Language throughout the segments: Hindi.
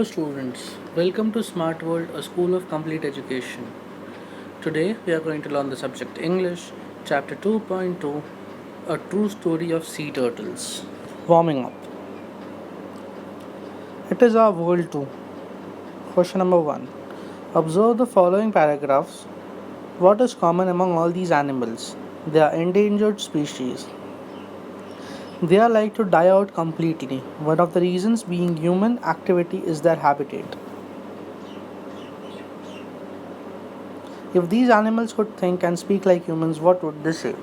Hello students, welcome to Smart World, a school of complete education. Today we are going to learn the subject English, chapter 2.2, a true story of sea turtles. Warming up. It is our world too. Question number 1. Observe the following paragraphs. What is common among all these animals? They are endangered species. They are like to die out completely. One of the reasons being human activity is their habitat. If these animals could think and speak like humans, what would they say?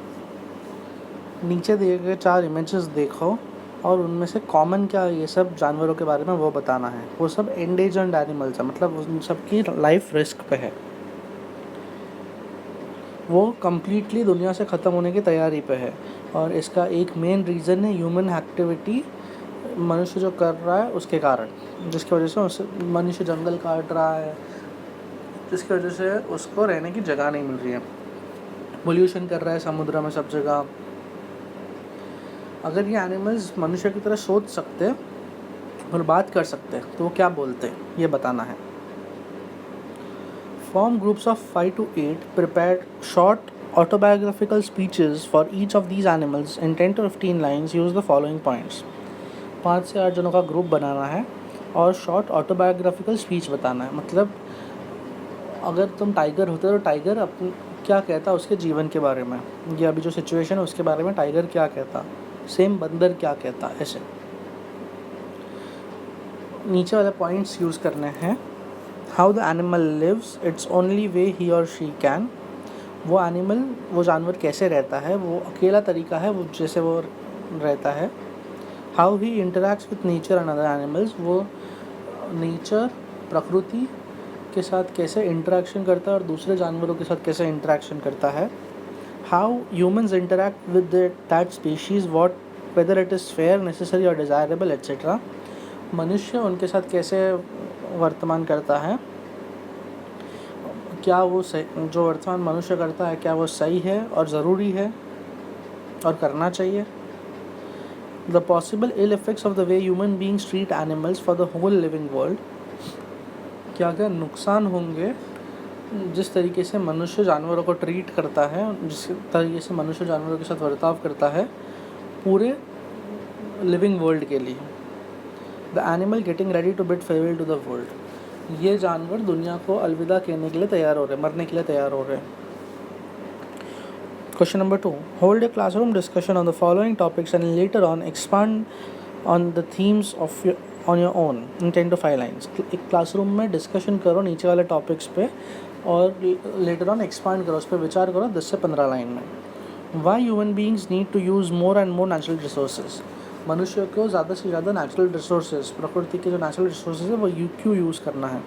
नीचे दिए गए 4 इमेजेस देखो और उनमें से कॉमन क्या ये सब जानवरों के बारे में वो बताना है। वो सब एंडेजर्ड एनिमल्स है, मतलब उन सब की लाइफ रिस्क पे है, वो कम्प्लीटली दुनिया से ख़त्म होने की तैयारी पे है। और इसका एक मेन रीज़न है ह्यूमन एक्टिविटी, मनुष्य जो कर रहा है उसके कारण, जिसकी वजह से मनुष्य जंगल काट रहा है, जिसकी वजह से उसको रहने की जगह नहीं मिल रही है, पोल्यूशन कर रहा है समुद्र में सब जगह। अगर ये एनिमल्स मनुष्य की तरह सोच सकते और बात कर सकते तो वो क्या बोलते, ये बताना है। Form groups of 5 to 8, prepared short autobiographical speeches for each of these animals in 10 to 15 lines. Use the following points. 5 से 8 जनों का ग्रुप बनाना है और शॉर्ट ऑटोबायोग्राफिकल स्पीच बताना है। मतलब अगर तुम टाइगर होते तो टाइगर अपन क्या कहता उसके जीवन के बारे में, या अभी जो सिचुएशन है उसके बारे में टाइगर क्या कहता, सेम बंदर क्या कहता, ऐसे नीचे वाले पॉइंट्स यूज़ करने हैं। How the animal lives, it's only way he और शी कैन। वो एनिमल, वो जानवर कैसे रहता है, वो अकेला तरीका है वो जैसे वो रहता है। How he interacts with nature and other animals, वो नेचर प्रकृति के साथ कैसे इंटरेक्शन करता है और दूसरे जानवरों के साथ कैसे इंटरेक्शन करता है। How humans interact with that species, what whether it is fair, necessary और डिज़ायरेबल एट्सेट्रा। मनुष्य उनके साथ कैसे वर्तमान करता है, क्या वो सही, जो वर्तमान मनुष्य करता है क्या वो सही है और ज़रूरी है और करना चाहिए। The possible ill effects of the way human beings treat animals for the whole living world, क्या क्या नुकसान होंगे जिस तरीके से मनुष्य जानवरों को ट्रीट करता है, जिस तरीके से मनुष्य जानवरों के साथ बर्ताव करता है पूरे लिविंग वर्ल्ड के लिए। The animal getting ready to bid farewell to the world, ये जानवर दुनिया को अलविदा कहने के लिए तैयार हो रहे हैं, मरने के लिए तैयार हो रहे हैं। Question number 2. Hold a classroom discussion on the following topics and later on expand on the themes of on your own in 10 to 5 lines. एक क्लासरूम में डिस्कशन करो नीचे वाले टॉपिक्स पे और लेटर ऑन एक्सपांड करो, उस पर विचार करो 10 से 15 लाइन में। Why human beings need to use more and more natural resources, मनुष्य को ज़्यादा से ज़्यादा नेचुरल रिसोर्सेज, प्रकृति के जो नेचुरल रिसोर्सेज है वो क्यों यूज़ करना है।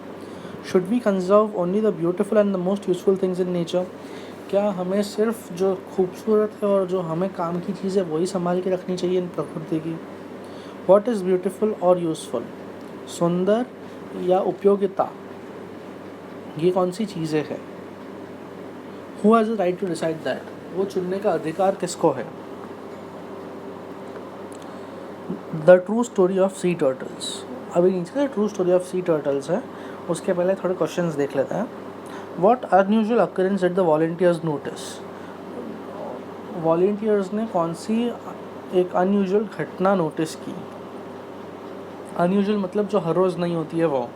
Should we conserve only the beautiful and the most useful things in nature, क्या हमें सिर्फ जो खूबसूरत है और जो हमें काम की चीज़ है वही संभाल के रखनी चाहिए इन प्रकृति की। व्हाट इज़ ब्यूटीफुल और यूज़फुल, सुंदर या उपयोगिता, ये कौन सी चीज़ें हैं। Who has the right to decide that, वो चुनने का अधिकार किसको है। The true story of sea turtles, अभी नीचे true story of sea turtles है, उसके पहले थोड़े क्वेश्चंस देख लेते हैं। What unusual occurrence did the volunteers notice, volunteers ने कौन सी एक अनयूजुअल घटना नोटिस की। अनयूजुअल मतलब जो हर रोज़ नहीं होती है, वो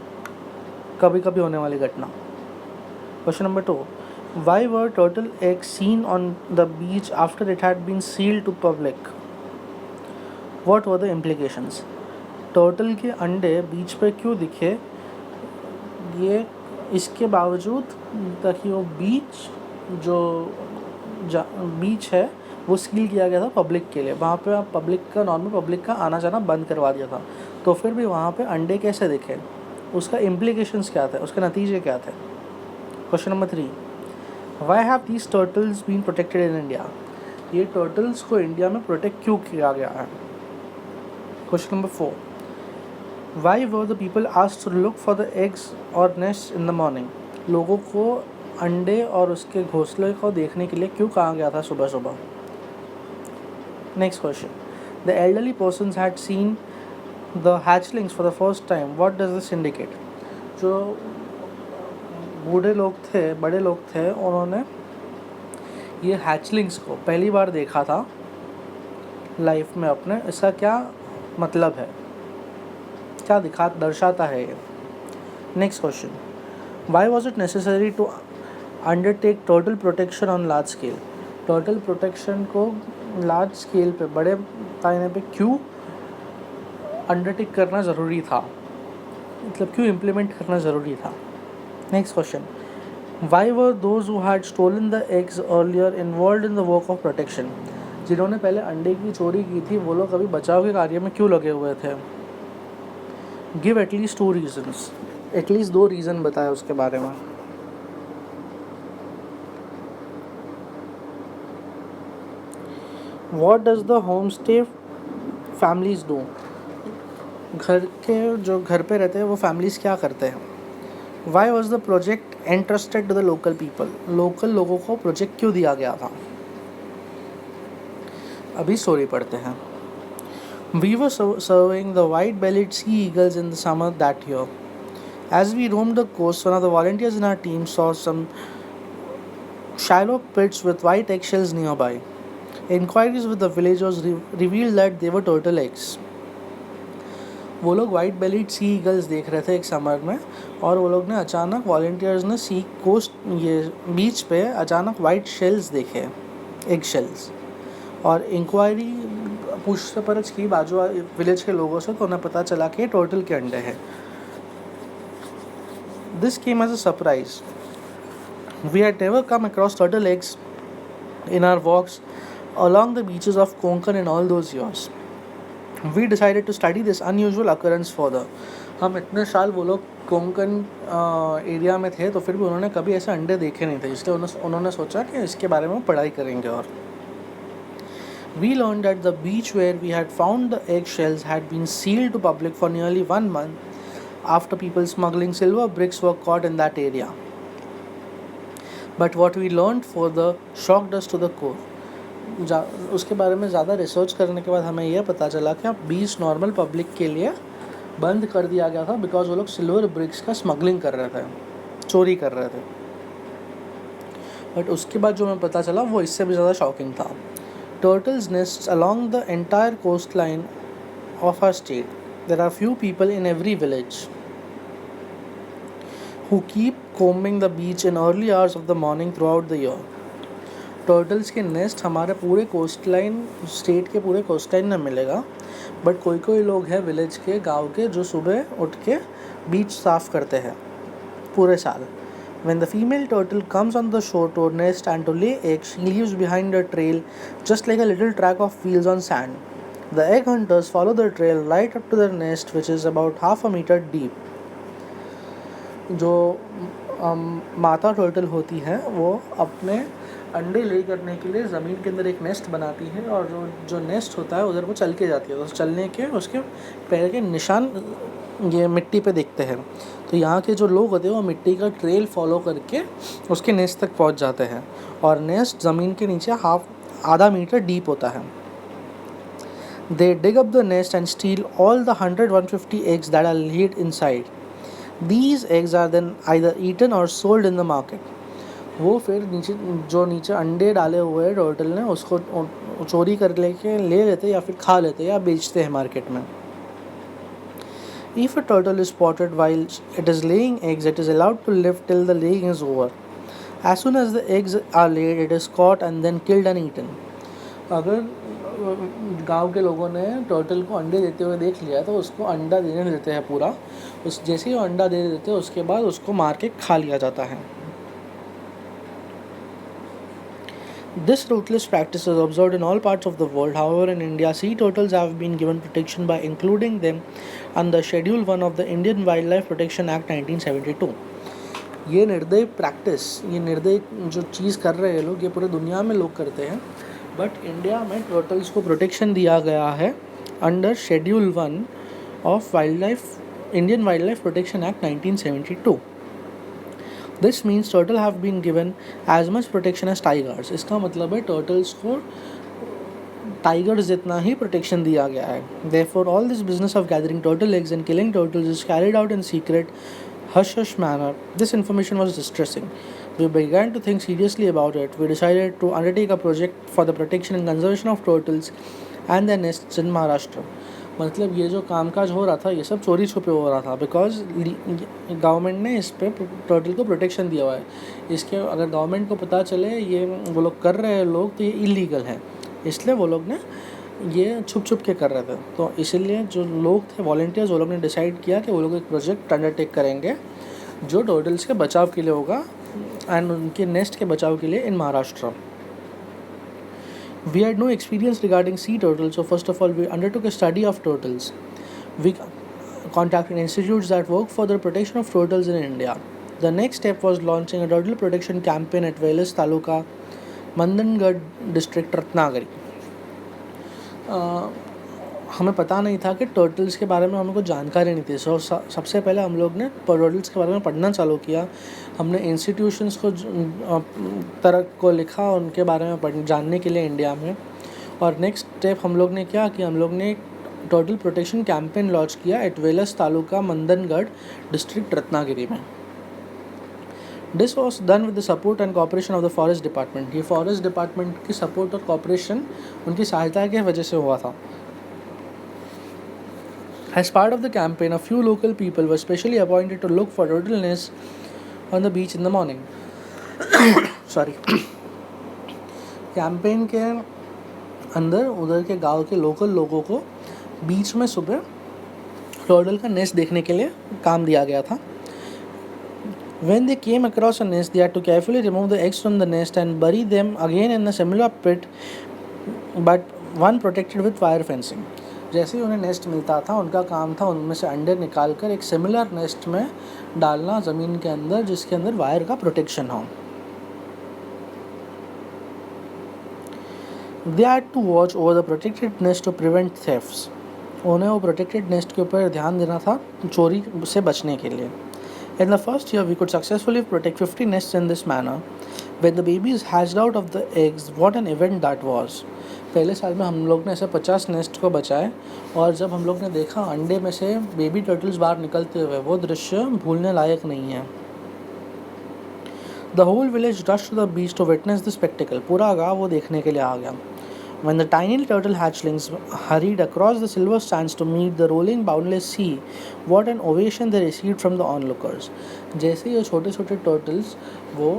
कभी कभी होने वाली घटना। Question number 2. Why were turtle egg seen on the beach after it had been sealed to public, what were the implications, turtle के अंडे बीच पे क्यों दिखे, ये इसके बावजूद ताकि वो बीच है वो सील किया गया था पब्लिक के लिए, वहाँ पे नॉर्मल पब्लिक का आना जाना बंद करवा दिया था, तो फिर भी वहाँ पे अंडे कैसे दिखे, उसका इम्प्लीकेशंस क्या थे, उसके नतीजे क्या थे। Question number 3. Why have these turtles been protected in India, ये टर्टल्स को इंडिया में प्रोटेक्ट क्यों किया गया है। Question number 4. Why were the people asked to look for the eggs और नेस्ट इन द मॉर्निंग, लोगों को अंडे और उसके घोंसले को देखने के लिए क्यों कहा गया था सुबह सुबह। Next question. The elderly persons had seen the hatchlings for the first time, what does this indicate? जो बूढ़े लोग थे, बड़े लोग थे, उन्होंने ये हैचलिंग्स को पहली बार देखा था लाइफ में अपने। इसका क्या मतलब है, क्या दर्शाता है ये? Next question, why was it necessary to undertake turtle protection on large scale? Turtle protection को लार्ज स्केल पे, बड़े पैमाने पे क्यों अंडरटेक करना ज़रूरी था, मतलब क्यों इम्प्लीमेंट करना ज़रूरी था? Next question, why were those who had stolen the eggs earlier involve in the work of protection? जिन्होंने पहले अंडे की चोरी की थी वो लोग अभी बचाव के कार्य में क्यों लगे हुए थे? Give at least 2 reasons, at least 2 reason बताए उसके बारे में। What does the homestay families do? घर के जो घर पे रहते हैं वो फैमिलीज़ क्या करते हैं? Why was the project entrusted to the local people? Local लोगों को प्रोजेक्ट क्यों दिया गया था? अभी स्टोरी पढ़ते हैं। We were surveying the white-bellied sea eagles in the summer that year. As we roamed the coast, one of the volunteers in our team saw some shallow pits with white eggshells nearby. Inquiries with the villagers revealed that they were turtle eggs. वो लोग वाइट बेलीड सी ईगल्स देख रहे थे एक समर में, और वो लोग ने अचानक, वॉल्टियर्स ने सी कोस्ट, ये बीच पे अचानक वाइट शेल्स देखे, एग शेल्स, और इंक्वायरी पूछते परछ की बाजू विलेज के लोगों से, तो उन्हें पता चला कि टर्टल के अंडे हैं। This came as a surprise, we had never come across turtle eggs in our walks along the beaches of Konkan in all those years. We decided to study this unusual occurrence further. हम इतने साल वो लोग कोंकण एरिया में थे, तो फिर भी उन्होंने कभी ऐसे अंडे देखे नहीं थे, इसलिए उन्होंने सोचा कि इसके बारे में पढ़ाई करेंगे। और We learned that the beach where we had found the egg shells had been sealed to public for nearly 1 month after people smuggling silver bricks were caught in that area. But what we learned further shocked us to the core. उसके बारे में ज़्यादा रिसर्च करने के बाद हमें यह पता चला कि अब बीच नॉर्मल पब्लिक के लिए बंद कर दिया गया था, बिकॉज वो लोग सिल्वर ब्रिक्स का स्मगलिंग कर रहे थे, चोरी कर रहे थे। बट उसके बाद जो हमें पता चला वो इससे भी ज़्यादा शॉकिंग था। Turtles nests along the entire coast line of our state. There are few people in every village who keep combing the beach in early hours of the morning throughout the year. Turtles के नेस्ट हमारे पूरे कोस्ट लाइन, स्टेट के पूरे कोस्ट लाइन में मिलेगा, बट कोई कोई लोग हैं विलेज के, गांव के, जो सुबह उठ के बीच साफ़ करते हैं पूरे साल। When the female turtle comes on the shore to nest and to lay eggs, she leaves behind a trail just like a little track of wheels on sand. The egg hunters follow the trail right up to their nest, which is about half a meter deep. जो माता टर्टल होती है वो अपने अंडे ले करने के लिए ज़मीन के अंदर एक नेस्ट बनाती है, और जो नेस्ट होता है उधर वो चल के जाती है, तो चलने के उसके पैर के निशान ये मिट्टी पे दिखते हैं। तो यहाँ के जो लोग होते हैं वो मिट्टी का ट्रेल फॉलो करके उसके नेस्ट तक पहुँच जाते हैं, और नेस्ट ज़मीन के नीचे आधा मीटर डीप होता है। They dig up the nest and steal all the 100-150 eggs that are laid inside. These eggs are then either eaten or sold in the market. वो फिर नीचे अंडे डाले हुए हैं टर्टल ने, उसको चोरी कर ले लेते या फिर खा लेते या बेचते हैं मार्केट में। If a turtle is spotted while it is laying eggs, it is allowed to live till the laying is over. As soon as the eggs are laid, it is caught and then killed and eaten. अगर गांव के लोगों ने टर्टल को अंडे देते हुए देख लिया तो उसको अंडा देने देते हैं पूरा, उस जैसे ही वो अंडा दे देते हैं उसके बाद उसको मार के खा लिया जाता है। This ruthless practice is observed in all parts of the world. However, in India, sea turtles have been given protection by including them under Schedule 1 of the Indian Wildlife Protection Act 1972. ये निर्दयी प्रैक्टिस, ये निर्दयी जो चीज़ कर रहे हैं लोग, ये पूरे दुनिया में लोग करते हैं, बट इंडिया में टर्टल्स को प्रोटेक्शन दिया गया है under schedule 1 of Indian wild life protection act 1972. This means turtle have been given as much protection as tigers. इसका मतलब है टर्टल्स को टाइगर्स जितना ही प्रोटेक्शन दिया गया है. Therefore, all this business of gathering turtle eggs and killing turtles is carried out in secret, hush-hush manner. This information was distressing. We began to think seriously about it. We decided to undertake a project for the protection and conservation of turtles and their nests in Maharashtra. मतलब ये जो कामकाज हो रहा था ये सब चोरी छुपे हो रहा था, बिकॉज गवर्नमेंट ने इस पे टर्टल को प्रोटेक्शन दिया हुआ है. इसके अगर गवर्नमेंट को पता चले ये वो लोग कर रहे हैं लोग तो ये इलीगल है, इसलिए वो लोग ने ये छुप छुप के कर रहे थे. तो इसीलिए जो लोग थे वॉलंटियर्स वो लोग ने डिसाइड किया कि वो लोग एक प्रोजेक्ट अंडरटेक करेंगे जो टर्टल्स के बचाव के लिए होगा एंड उनके नेस्ट के बचाव के लिए इन Maharashtra. We had no experience regarding sea turtles, so first of all, we undertook a study of turtles. We contacted institutes that work for the protection of turtles in India. The next step was launching a turtle protection campaign at Velas Taluka, Mandangad district, Ratnagiri. हमें पता नहीं था कि टर्टल्स के बारे में हमें कुछ जानकारी नहीं थी. सबसे पहले हम लोग ने टर्टल्स के बारे में पढ़ना चालू किया. हमने इंस्टीट्यूशंस को लिखा उनके बारे में जानने के लिए इंडिया में. और नेक्स्ट स्टेप हम लोग ने क्या कि हम लोग ने टर्टल प्रोटेक्शन कैंपेन लॉन्च किया एट वेलस तालुका मंदनगढ़ डिस्ट्रिक्ट रत्नागिरी में. This was done with the support and cooperation of the forest department. ये फॉरेस्ट डिपार्टमेंट की सपोर्ट और कॉपरेशन उनकी सहायता की वजह से हुआ था. As part of the campaign, a few local people were specially appointed to look for turtle nests on the beach in the morning. Sorry. Campaign के अंदर उधर के गांव के लोकल लोगों को बीच में सुबह टर्टल का नेस्ट देखने के लिए काम दिया गया था. When they came across a nest, they had to carefully remove the eggs from the nest and bury them again in a similar pit, but one protected with wire fencing. जैसे ही उन्हें नेस्ट मिलता था उनका काम था उनमें से अंडे निकाल कर एक सिमिलर नेस्ट में डालना ज़मीन के अंदर जिसके अंदर वायर का प्रोटेक्शन हो. They had to watch over the protected nest to prevent thefts. उन्हें वो प्रोटेक्टेड नेस्ट के ऊपर ध्यान देना था चोरी से बचने के लिए. In the first year, we could successfully protect 50 nests in this manner. When the babies hatched out of the eggs, what an event that was! पहले साल में हम लोग ने ऐसे 50 नेस्ट को बचाए और जब हम लोग ने देखा अंडे में से बेबी टर्टल्स बाहर निकलते हुए वो दृश्य भूलने लायक नहीं है. The whole village rushed to the beach to witness the spectacle. पूरा गाँव वो देखने के लिए आ गया. When the tiny turtle hatchlings hurried across the silver sands to meet the rolling boundless sea, what an ovation they received from the onlookers. जैसे ये छोटे छोटे टर्टल्स वो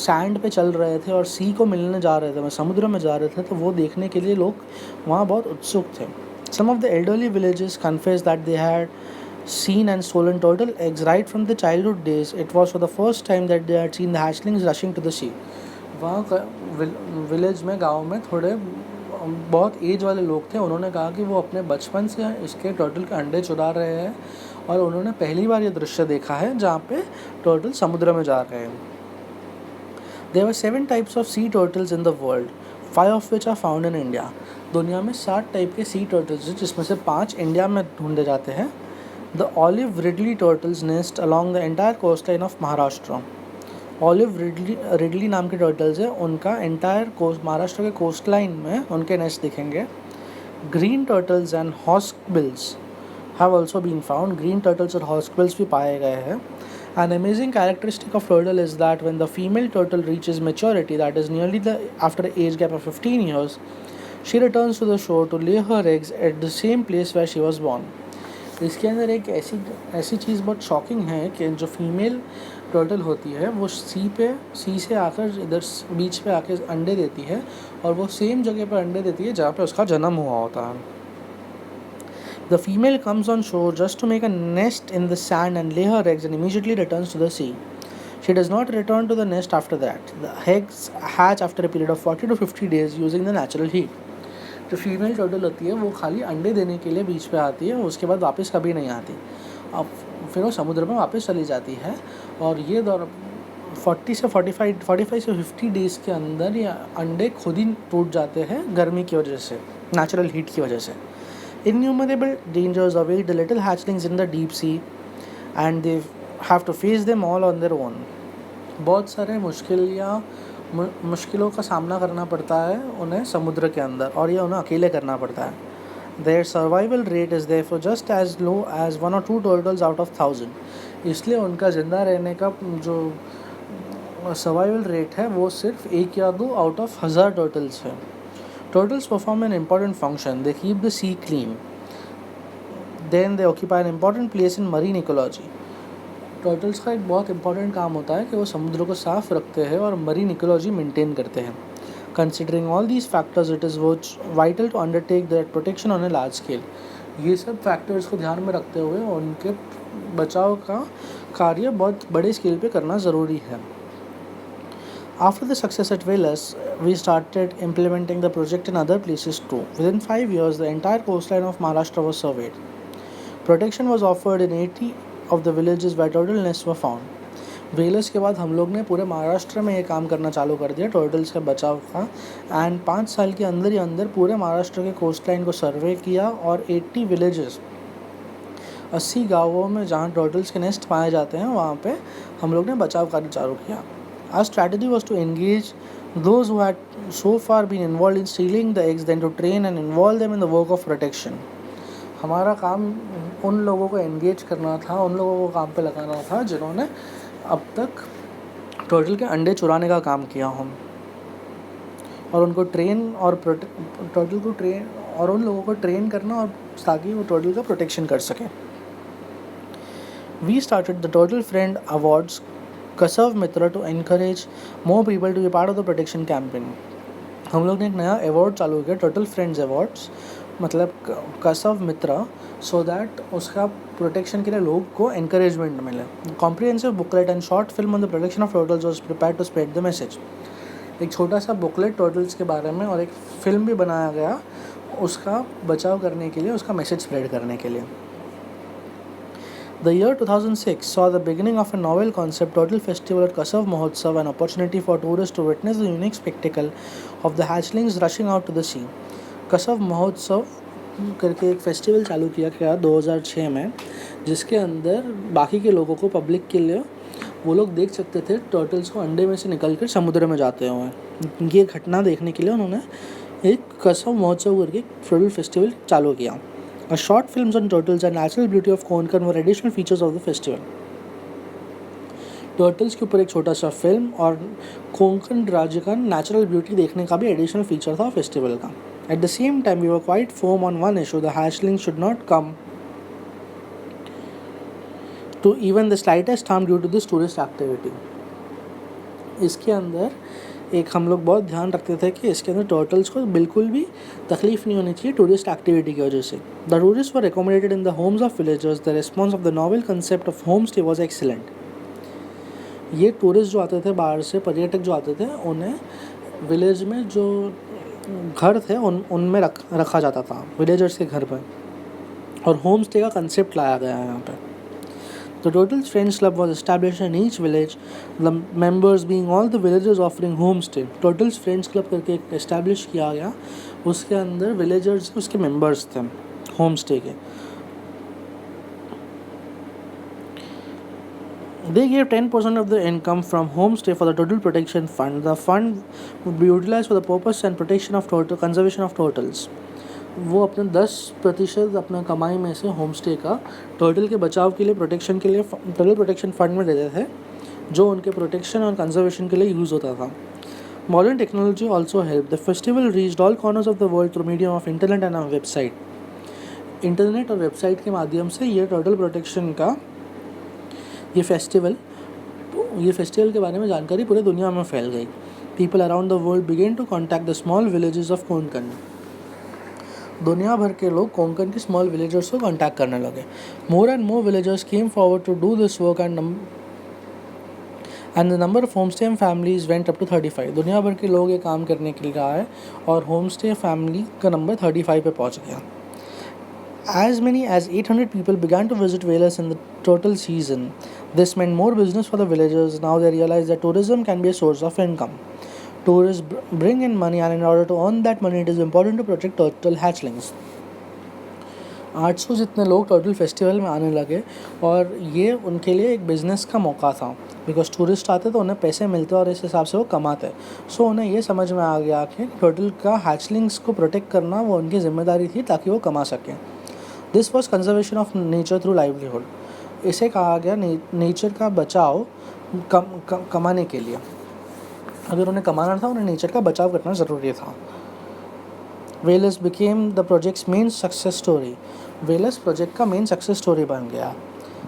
सैंड पे चल रहे थे और सी को मिलने जा रहे थे, समुद्र में जा रहे थे, तो वो देखने के लिए लोग वहाँ बहुत उत्सुक थे. Some of the elderly villagers confessed that they had seen and stolen turtle eggs right from their childhood days. It was for the first time that they had seen the hatchlings rushing to the sea. वहाँ विलेज में गांव में थोड़े बहुत एज वाले लोग थे. उन्होंने कहा कि वो अपने बचपन से इसके टर्टल के अंडे चुरा रहे हैं और उन्होंने पहली बार ये दृश्य देखा है जहाँ पे टर्टल समुद्र में जा रहे हैं. There were 7 types of sea turtles in the world, 5 of which are found in India. दुनिया में 7 टाइप के सी टर्टल्स हैं जिसमें से 5 इंडिया में ढूंढे जाते हैं. The olive ridley turtles nest along the entire coastline of Maharashtra. Olive ridley नाम के टर्टल्स है, उनका एंटायर कोस्ट महाराष्ट्र के कोस्ट लाइन में उनके नेस्ट दिखेंगे. Green turtles and hawksbills have also been found. Green turtles और हॉस्कबिल्स भी पाए गए हैं. An amazing characteristic of turtle is that when the female turtle reaches maturity, that is nearly after an age gap of 15 years, she returns to the shore to lay her eggs at the same place where she was born. इसके अंदर एक ऐसी चीज़ बहुत शॉकिंग है कि जो फीमेल टर्टल होती है वो सी से आकर इधर बीच पे आकर अंडे देती है और वो सेम जगह पर अंडे देती है जहाँ पे उसका जन्म हुआ होता है. The female comes on shore just to make a nest in the sand and lay her eggs and immediately returns to the sea. She does not return to the nest after that. The eggs hatch after a period of 40 to 50 days using the natural heat. जो फीमेल टर्टल होती है वो खाली अंडे देने के लिए बीच पे आती है, उसके बाद वापस कभी नहीं आती. अब फिर वो समुद्र में वापस चली जाती है और ये दौर 45 से 50 डेज़ के अंदर ये अंडे खुद ही टूट जाते हैं गर्मी की वजह से, नेचुरल हीट की वजह से. Innumerable dangers await the little hatchlings in the deep sea and they have to face them all on their own. बहुत सारे मुश्किल या मुश्किलों का सामना करना पड़ता है उन्हें समुद्र के अंदर, और ये उन्हें अकेले करना पड़ता है. Their survival rate is therefore just as low as 1 or 2 turtles out of 1000. इसलिए उनका ज़िंदा रहने का जो सर्वाइवल रेट है वो सिर्फ 1 या 2 आउट ऑफ 1000 टर्टल्स है. Turtles perform an important function. They keep the sea clean. Then they occupy an important place in marine ecology. Turtles का एक बहुत इंपॉर्टेंट काम होता है कि वो समुद्र को साफ रखते हैं और मरीन इकोलॉजी मेंटेन करते हैं. Considering all these factors, it is vital to undertake their protection on a large scale. ये सब फैक्टर्स को ध्यान में रखते हुए उनके बचाव का कार्य बहुत बड़े स्केल पे करना ज़रूरी है. After the success at Velas, we started implementing the project in other places too. Within 5 years, the entire coastline of Maharashtra was surveyed. Protection was offered in 80 of the villages where turtle nests were found. Wallace के बाद हम लोग ने पूरे महाराष्ट्र में ये काम करना चालू कर दिया टर्टल्स के बचाव का. एंड 5 साल के अंदर ही अंदर पूरे महाराष्ट्र के कोस्ट लाइन को सर्वे किया और 80 विलेजेस, 80 गाँवों में जहाँ टर्टल्स के नेस्ट पाए जाते हैं वहाँ पे हम लोग ने बचाव कार्य चालू किया. Our strategy was to engage those who had so far been involve in stealing the eggs, then to train and involve them in the work of protection. हमारा काम उन लोगों को एंगेज करना था, उन लोगों को काम पे लगाना था जिन्होंने अब तक टर्टल के अंडे चुराने का काम किया हो, और उनको ट्रेन और टर्टल को ट्रेन और उन लोगों को ट्रेन करना और ताकि वो टर्टल का प्रोटेक्शन कर सकें. We started the turtle friend awards Kasav Mitra to encourage more people to be part of the protection campaign. हम लोग ने एक नया अवार्ड चालू किया, टर्टल फ्रेंड्स अवार्ड्स, मतलब कसव मित्र, सो दैट उसका प्रोटेक्शन के लिए लोग को एनकरेजमेंट मिले. Comprehensive booklet and short film on the protection of turtles was prepared to spread the message. एक छोटा सा बुकलेट टर्टल्स के बारे में और एक फिल्म भी बनाया गया उसका बचाव करने के लिए, उसका मैसेज स्प्रेड करने के लिए. The year 2006 saw the beginning of a novel concept turtle festival at Kasav Mahotsav, an opportunity for tourists to witness the unique spectacle of the hatchlings rushing out to the sea. Kasav Mahotsav करके एक फेस्टिवल चालू किया गया 2006 में, जिसके अंदर बाकी के लोगों को, पब्लिक के लिए, वो लोग देख सकते थे टर्टल्स को अंडे में से निकल कर समुद्र में जाते हुए. ये घटना देखने के लिए उन्होंने एक कसव महोत्सव करके टर्टल फेस्टिवल चालू किया. A short films on turtles and natural beauty of Konkan were additional features of the festival. Turtles के ऊपर एक छोटा सा फिल्म और कोंकण राज्य का नेचुरल ब्यूटी देखने का भी एडिशनल फीचर था फेस्टिवल का. At the same time, we were quite firm on one issue: the hatchlings should not come to even the slightest harm due to this tourist activity. इसके अंदर एक हम लोग बहुत ध्यान रखते थे कि इसके अंदर टर्टल्स को बिल्कुल भी तकलीफ नहीं होनी चाहिए टूरिस्ट एक्टिविटी की वजह से. The tourist were accommodated in the homes of villagers. The response of the novel concept of home stay was excellent. ये टूरिस्ट जो आते थे बाहर से, पर्यटक जो आते थे, उन्हें विलेज में जो घर थे उनमें रखा जाता था, विलेजर्स के घर पर, और होम स्टे का कंसेप्ट लाया गया है यहाँ पर. The Turtles Friends Club was established in each village, the members being all the villagers offering homestay. Turtles Friends Club करके एक एस्टैब्लिश किया गया, उसके अंदर विलेजर्स उसके मेंबर्स थे होम स्टे के. They gave 10% of the income from homestay for the Turtle Protection Fund. The fund would be utilized for the purpose and protection of conservation of turtles. वो अपने 10% अपना कमाई में से होम स्टे का टर्टल के बचाव के लिए, प्रोटेक्शन के लिए टर्टल प्रोटेक्शन फंड में देते थे, जो उनके प्रोटेक्शन और कंजर्वेशन के लिए यूज़ होता था. Modern technology also help. The festival reached all corners of the world through medium of internet and on website. Internet और वेबसाइट के माध्यम से ये टर्टल प्रोटेक्शन का ये फेस्टिवल के बारे में जानकारी पूरे दुनिया में फैल गई. People around the world began to contact the small villages of Konkan. दुनिया भर के लोग कोंकण के स्मॉल विलेजर्स को कॉन्टैक्ट करने लगे. More and more villagers came forward to do this work and the number of home stay families went up to 35. दुनिया भर के लोग ये काम करने के लिए आए और होम स्टे फैमिली का नंबर 35 पे पहुंच गया. As many as 800 people began to visit Velas in the turtle season. This meant more business for the villagers. Now they realize that tourism can be a source of income. Tourists bring in money, and in order to earn that money, it is important to protect turtle hatchlings. 800 जितने लोग टर्टल फेस्टिवल में आने लगे और ये उनके लिए एक बिज़नेस का मौका था, बिकॉज टूरिस्ट आते तो उन्हें पैसे मिलते और इस हिसाब से वो कमाते। सो उन्हें ये समझ में आ गया कि टर्टल का हैचलिंग्स को प्रोटेक्ट करना वो उनकी जिम्मेदारी थी ताकि वो कमा सकें। This was conservation of nature through livelihood. इसे कहा गया नेचर का बचाव कमाने के लिए। अगर उन्हें कमाना था उन्हें नेचर का बचाव करना ज़रूरी था। Wallace became the projects main success story. Wallace project का मेन सक्सेस स्टोरी बन गया।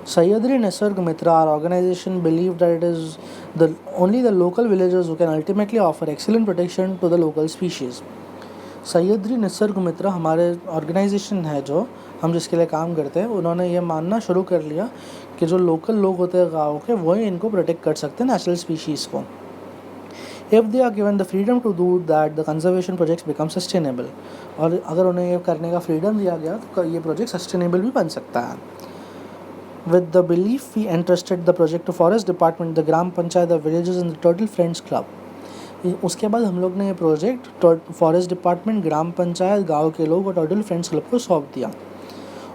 Sahyadri Nisarg Mitra, our organization, believed that it is only the local villagers who can ultimately offer excellent protection to the local species. Sahyadri Nisarga मित्र हमारे ऑर्गेनाइजेशन है जो हम जिसके लिए काम करते हैं, उन्होंने ये मानना शुरू कर लिया कि जो लोकल लोग होते हैं गाँव के, वही इनको प्रोटेक्ट कर सकते हैं नेचुरल स्पीशीज़ को। If they are given the freedom to do that, the conservation projects become sustainable. और अगर उन्हें ये करने का फ्रीडम दिया गया तो ये प्रोजेक्ट सस्टेनेबल भी बन सकता है। With the belief, we entrusted the project to Forest Department, the Gram Panchayat, the villages and the Turtle Friends Club. उसके बाद हम लोग ने ये प्रोजेक्ट फॉरेस्ट डिपार्टमेंट, ग्राम पंचायत, गांव के लोग और टर्टल फ्रेंड्स क्लब को सौंप दिया।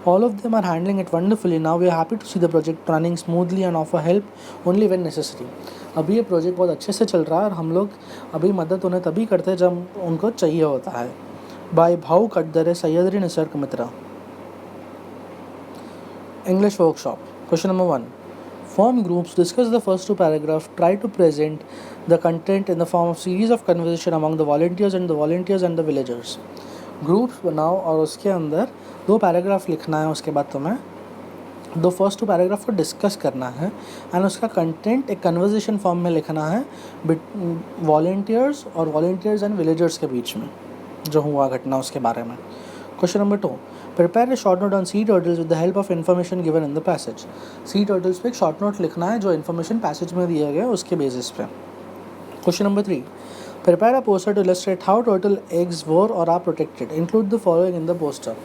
All of them are handling it wonderfully. Now we are happy to see the project running smoothly and offer help only when necessary. अभी ये प्रोजेक्ट बहुत अच्छे से चल रहा है और हम लोग अभी मदद उन्हें तभी करते हैं जब उनको चाहिए होता है। बाय भाऊ कटदरे, सह्याद्री निसर्ग मित्र। English workshop. Question number 1. Form groups, discuss the first two paragraphs, try to present the content in the form of series of conversation among the volunteers and the villagers. Groups बनाओ और उसके अंदर 2 पैराग्राफ लिखना है। उसके बाद तुम्हें 2 फर्स्ट 2 पैराग्राफ को डिस्कस करना है एंड उसका कंटेंट एक कन्वर्जेशन फॉर्म में लिखना है वॉलंटियर्स एंड विलेजर्स के बीच में जो हुआ घटना उसके बारे में। Question number 2. Prepare a short note on sea turtles with the help of information given in the passage. Sea turtles पे एक short note लिखना है जो information passage में दिया गया उसके basis पे। Question number 3. Prepare a poster to illustrate how turtle eggs were or are protected. Include the following in the poster.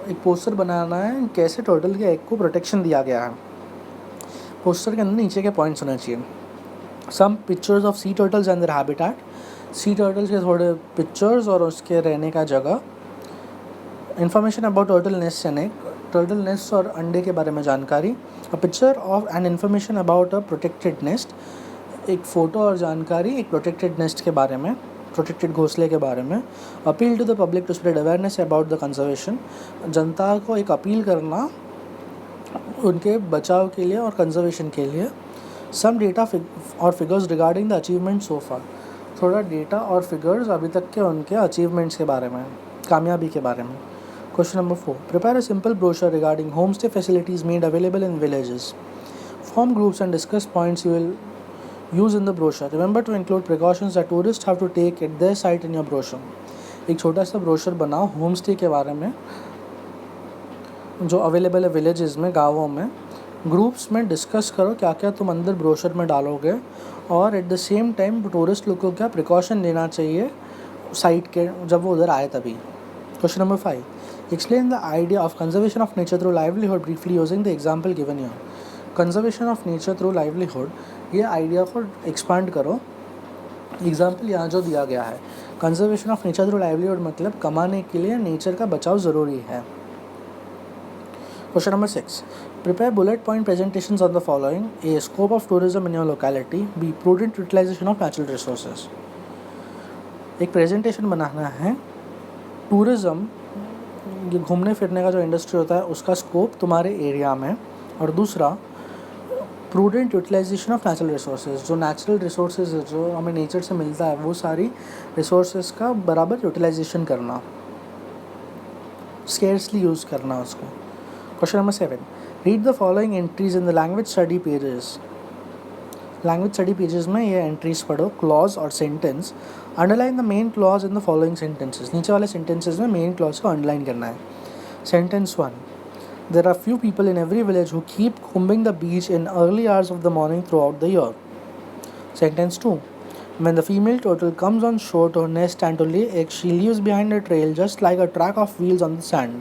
एक पोस्टर बनाना है कैसे टर्टल के एग को प्रोटेक्शन दिया गया है। पोस्टर के अंदर नीचे के पॉइंट्स होने चाहिए। Some pictures of sea turtles and their habitat. C turtles के थोड़े पिक्चर्स और उसके रहने का जगह। Information about turtle nest and egg, turtle nest और अंडे के बारे में जानकारी। A picture of and information about a protected nest, एक फ़ोटो और जानकारी एक प्रोटेक्टेड नेस्ट के बारे में, प्रोटेक्टेड घोंसले के बारे में। Appeal to the public to spread awareness about the conservation, जनता को एक अपील करना उनके बचाव के लिए और कंजर्वेशन के लिए। सम डेटा और figures regarding the achievement so far, थोड़ा डेटा और फिगर्स अभी तक के उनके अचीवमेंट्स के बारे में, कामयाबी के बारे में। Question number 4. Prepare a simple brochure regarding home stay facilities made available in villages. Form groups and discuss points you will use in the brochure. Remember to include precautions that tourist have to take at their site in your brochure. एक छोटा सा ब्रोशर बनाओ होम स्टे के बारे में जो अवेलेबल है विलेजेस में, गाँवों में। ग्रुप्स में डिस्कस करो क्या क्या तुम अंदर ब्रोशर में डालोगे और at the same time tourist लोग को क्या प्रिकॉशन लेना चाहिए साइट के जब वो उधर आए तभी। Question number 5. Explain the idea of conservation of nature through livelihood briefly using the example given here. Conservation of nature through livelihood, ये आइडिया को एक्सपांड करो। एग्जाम्पल यहाँ जो दिया गया है, conservation of nature through livelihood मतलब कमाने के लिए नेचर का बचाव ज़रूरी है। Question number 6. Prepare bullet point presentations on the following. A. Scope of tourism in your locality. B. Prudent utilization of natural resources. एक प्रेजेंटेशन बनाना है टूरिज़म, ये घूमने फिरने का जो इंडस्ट्री होता है उसका स्कोप तुम्हारे एरिया में, और दूसरा prudent utilization of natural resources, जो नेचुरल रिसोर्सेज जो हमें नेचर से मिलता है वो सारी रिसोर्सेज का बराबर यूटिलाइजेशन करना, स्केर्सली यूज़ करना उसको। Question number 7. Read the following entries in the language study pages. Language study pages में ये entries पढ़ो, clause और sentence. Underline the main clause in the following sentences. नीचे वाले sentences में main clause को underline करना है. Sentence 1. There are few people in every village who keep combing the beach in early hours of the morning throughout the year. Sentence 2. When the female turtle comes on shore to nest and to lay eggs, she leaves behind a trail just like a track of wheels on the sand.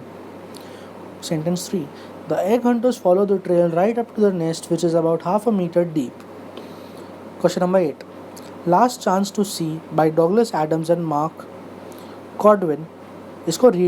Sentence 3. The egg hunters follow the trail right up to the nest, which is about half a meter deep. Question number 8. Last Chance to See by Douglas Adams and Mark Godwin. इसको read